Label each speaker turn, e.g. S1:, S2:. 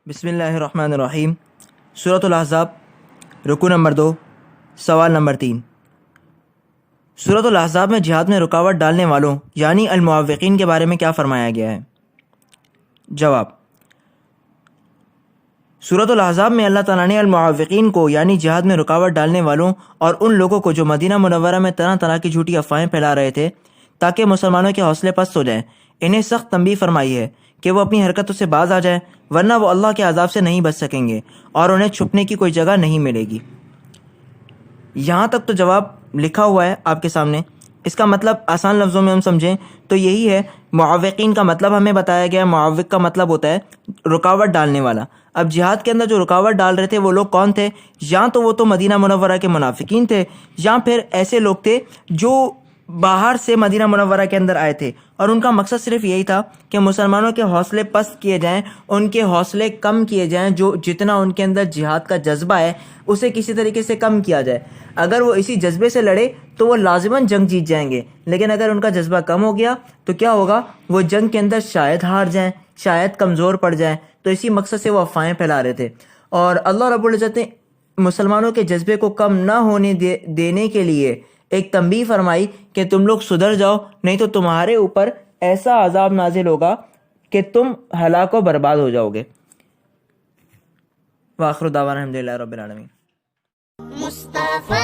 S1: بسم اللہ الرحمن الرحیم۔ سورۃ الاحزاب، رکوع نمبر 2، سوال نمبر 3۔ سورۃ الاحزاب میں جہاد میں رکاوٹ ڈالنے والوں یعنی المعوقین کے بارے میں کیا فرمایا گیا ہے؟ جواب: سورۃ الاحزاب میں اللہ تعالیٰ نے المعوقین کو یعنی جہاد میں رکاوٹ ڈالنے والوں اور ان لوگوں کو جو مدینہ منورہ میں طرح طرح کی جھوٹی افواہیں پھیلا رہے تھے تاکہ مسلمانوں کے حوصلے پست ہو جائیں، انہیں سخت تنبیہ فرمائی ہے کہ وہ اپنی حرکتوں سے باز آ جائیں، ورنہ وہ اللہ کے عذاب سے نہیں بچ سکیں گے اور انہیں چھپنے کی کوئی جگہ نہیں ملے گی۔ یہاں تک تو جواب لکھا ہوا ہے آپ کے سامنے۔ اس کا مطلب آسان لفظوں میں ہم سمجھیں تو یہی ہے، معوقین کا مطلب ہمیں بتایا گیا ہے۔ معوق کا مطلب ہوتا ہے رکاوٹ ڈالنے والا۔ اب جہاد کے اندر جو رکاوٹ ڈال رہے تھے وہ لوگ کون تھے؟ یا تو وہ تو مدینہ منورہ کے منافقین تھے، یا پھر ایسے لوگ تھے جو باہر سے مدینہ منورہ کے اندر آئے تھے، اور ان کا مقصد صرف یہی تھا کہ مسلمانوں کے حوصلے پست کیے جائیں، ان کے حوصلے کم کیے جائیں، جو جتنا ان کے اندر جہاد کا جذبہ ہے اسے کسی طریقے سے کم کیا جائے۔ اگر وہ اسی جذبے سے لڑے تو وہ لازماً جنگ جیت جائیں گے، لیکن اگر ان کا جذبہ کم ہو گیا تو کیا ہوگا؟ وہ جنگ کے اندر شاید ہار جائیں، شاید کمزور پڑ جائیں۔ تو اسی مقصد سے وہ افواہیں پھیلا رہے تھے، اور اللہ رب العزت نے مسلمانوں کے جذبے کو کم نہ ہونے دینے کے لیے ایک تنبیہ فرمائی کہ تم لوگ سدھر جاؤ، نہیں تو تمہارے اوپر ایسا عذاب نازل ہوگا کہ تم ہلاک و برباد ہو جاؤ گے۔ وآخر دعوانا الحمدللہ رب العالمین۔
S2: مصطفیٰ